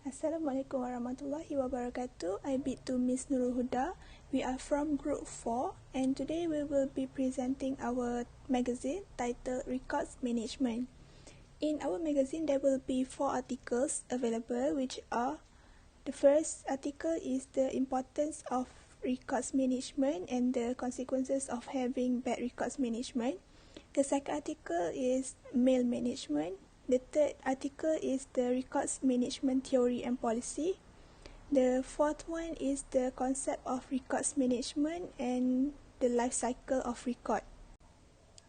Assalamualaikum warahmatullahi wabarakatuh. I bid to Miss Nurul Huda. We are from Group 4 and today we will be presenting our magazine titled Records Management. In our magazine there will be 4 articles available, which are: the first article is the importance of records management and the consequences of having bad records management. The second article is mail management. The third article is the records management theory and policy. The fourth one is the concept of records management and the life cycle of record.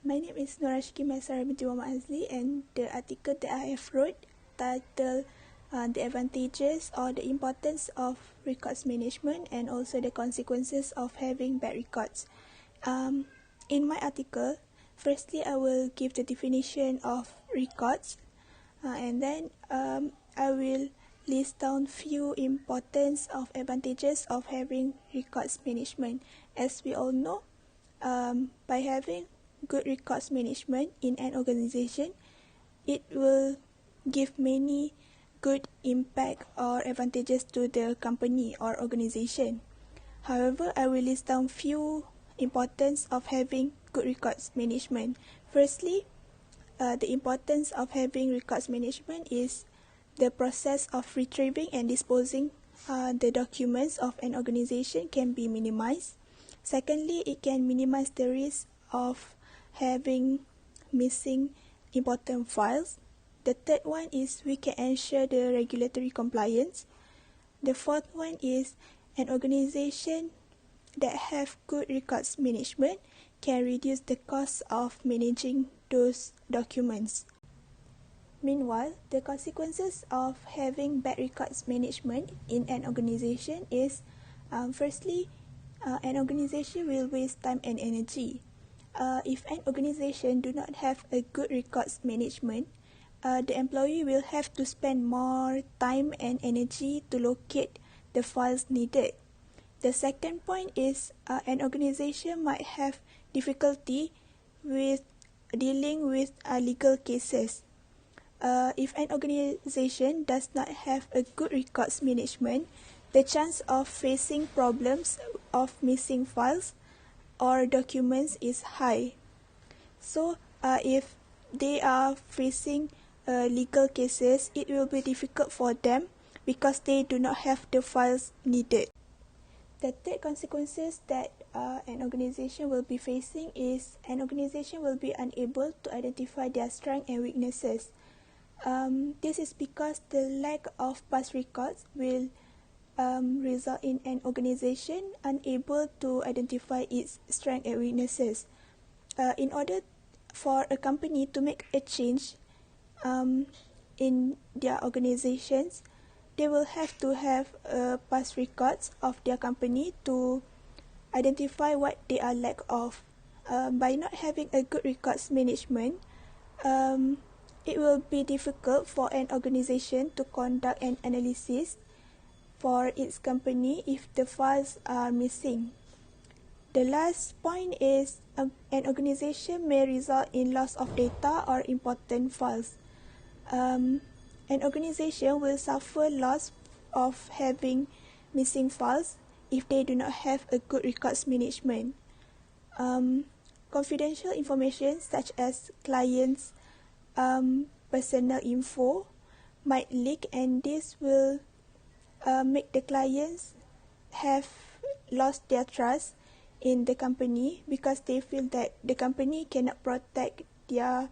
My name is Norashki Maisara binti Muhammad Azli, and the article that I have wrote titled the advantages or the importance of records management and also the consequences of having bad records. In my article, firstly I will give the definition of records, and then I will list down few importance of advantages of having records management. As we all know, by having good records management in an organization, it will give many good impact or advantages to the company or organization. However, I will list down few importance of having good records management. Firstly, the importance of having records management is the process of retrieving and disposing the documents of an organization can be minimized. Secondly, it can minimize the risk of having missing important files. The third one is we can ensure the regulatory compliance. The fourth one is an organization that have good records management can reduce the cost of managing those documents. Meanwhile, the consequences of having bad records management in an organization is, firstly, an organization will waste time and energy. If an organization do not have a good records management, the employee will have to spend more time and energy to locate the files needed. The second point is an organization might have difficulty with dealing with legal cases. If an organization does not have a good records management, the chance of facing problems of missing files or documents is high. So, if they are facing legal cases, it will be difficult for them because they do not have the files needed. The third consequences that an organization will be facing is an organization will be unable to identify their strengths and weaknesses. This is because the lack of past records will result in an organization unable to identify its strengths and weaknesses. In order for a company to make a change in their organizations, they will have to have past records of their company to identify what they are lack of. By not having a good records management, it will be difficult for an organization to conduct an analysis for its company if the files are missing. The last point is an organization may result in loss of data or important files. An organization will suffer loss of having missing files if they do not have a good records management. Confidential information such as clients' personal info might leak, and this will make the clients have lost their trust in the company because they feel that the company cannot protect their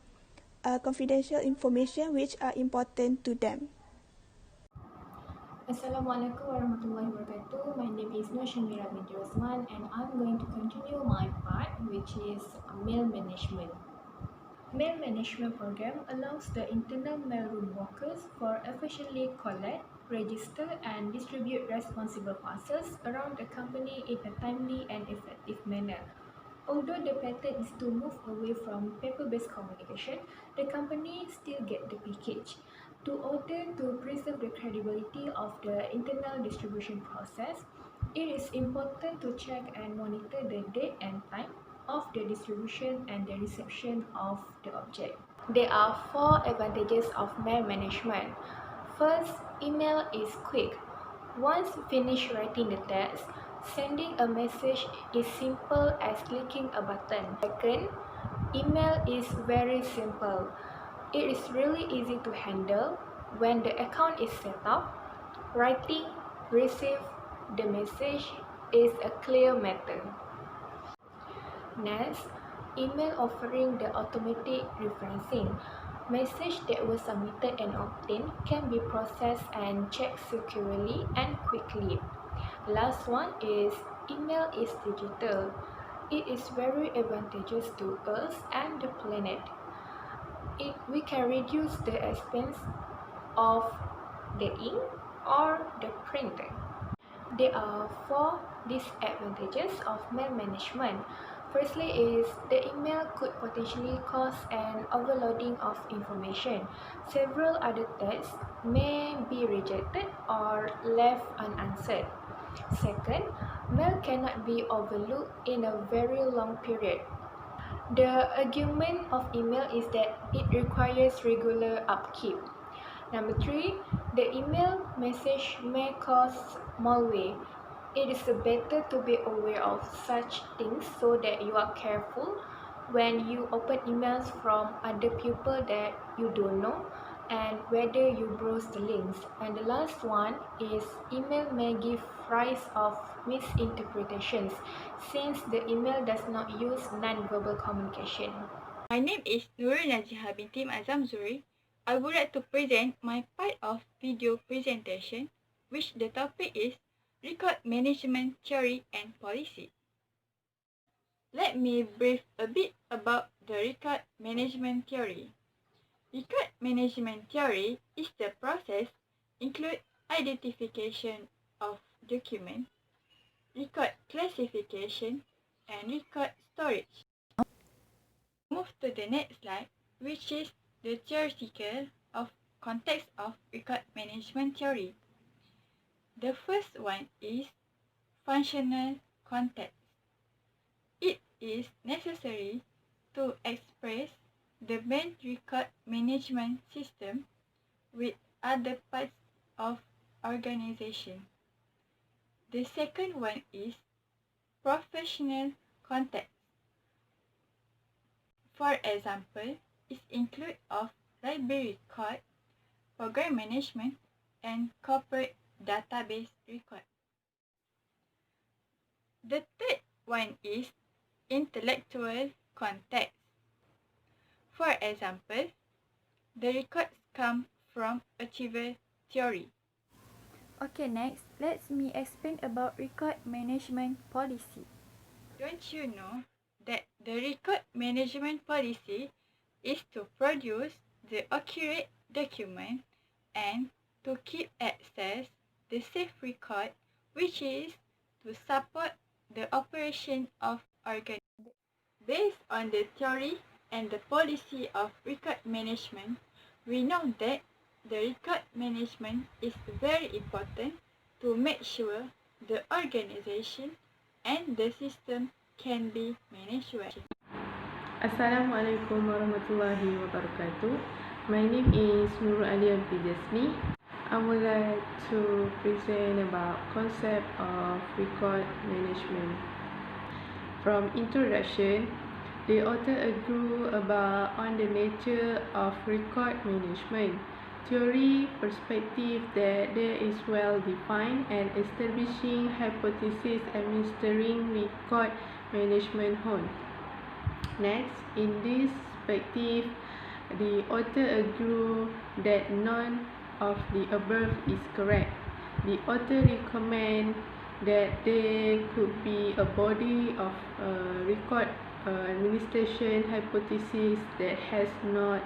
confidential information which are important to them. Assalamualaikum warahmatullahi wabarakatuh. My name is Nur Shamira binti Rosman, and I'm going to continue my part, which is mail management. Mail management program allows the internal mailroom workers for efficiently collect, register, and distribute responsible parcels around the company in a timely and effective manner. Although the pattern is to move away from paper-based communication, the company still get the package. To order to preserve the credibility of the internal distribution process, it is important to check and monitor the date and time of the distribution and the reception of the object. There are 4 advantages of mail management. First, Email is quick. Once finished writing the text, sending a message is simple as clicking a button. Second, email is very simple. It is really easy to handle. When the account is set up, writing, receive the message is a clear matter. Next, email offering the automatic referencing. Message that was submitted and obtained can be processed and checked securely and quickly. Last one is email is digital. It is very advantageous to us and the planet. We can reduce the expense of the ink or the printer. There are 4 disadvantages of mail management. Firstly is the email could potentially cause an overloading of information. Several other tasks may be rejected or left unanswered. Second, mail cannot be overlooked in a very long period. The argument of email is that it requires regular upkeep. Number 3, the email message may cause malware. It is better to be aware of such things so that you are careful when you open emails from other people that you don't know and whether you browse the links. And the last one is email may give rise of misinterpretations since the email does not use non-verbal communication. My name is Nurul Najiha binti Azam Zuri. I would like to present my part of video presentation, which the topic is Record Management Theory and Policy. Let me brief a bit about the record management theory. Record management theory is the process include identification of document, record classification, and record storage. Move to the next slide, which is the theoretical of context of record management theory. The first one is functional context. It is necessary to express the main record management system with other parts of organization. The second one is professional context. For example, it includes of library record, program management, and corporate database record. The third one is intellectual context. For example, the records come from achiever theory. Okay, next, let me explain about record management policy. Don't you know that the record management policy is to produce the accurate document and to keep access the safe record, which is to support the operation of organization. Based on the theory and the policy of record management, we know that the record management is very important to make sure the organization and the system can be managed well. Assalamualaikum warahmatullahi wabarakatuh. My name is Nurul Alia binti Jasmi. I would like to present about concept of record management. From introduction, the author agree about on the nature of record management. Theory perspective that there is well defined and establishing hypothesis administering record management hold. Next, in this perspective, the author agree that none of the above is correct. The author recommend that there could be a body of record administration hypothesis that has not,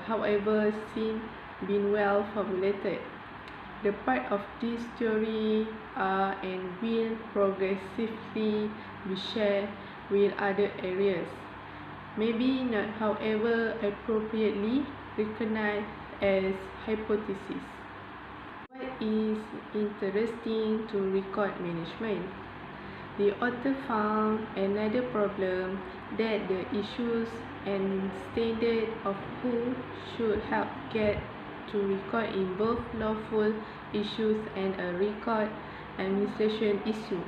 however, been well formulated. The part of this theory are and will progressively be shared with other areas, maybe not, however, appropriately recognized as hypothesis. What is interesting to record management? The author found another problem that the issues and standard of who should help get to record in both lawful issues and a record administration issue.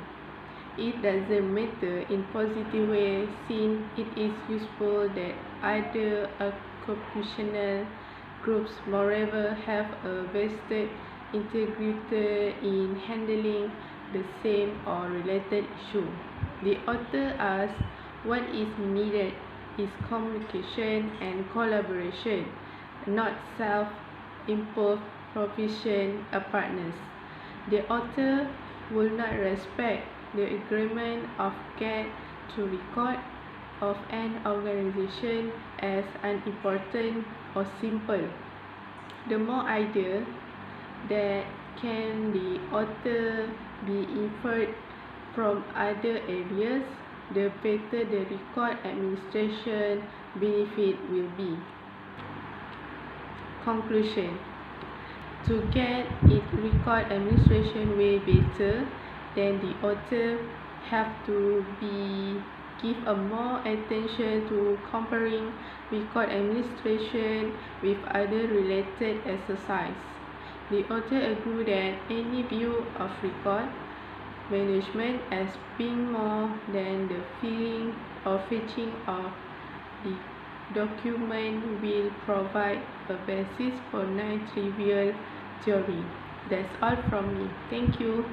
It doesn't matter in positive way, since it is useful that other occupational groups moreover have a vested integrity in handling the same or related issue. The author asks what is needed is communication and collaboration, not self-imposed provision apartness. The author will not respect the agreement of get to record of an organization as unimportant or simple. The more idea that can the author be inferred from other areas, the better the record administration benefit will be. Conclusion: to get it record administration way better, then the author have to give a more attention to comparing record administration with other related exercise. The author agree that any view of record management as being more than the filling or fetching of the document will provide a basis for non-trivial theory. That's all from me. Thank you.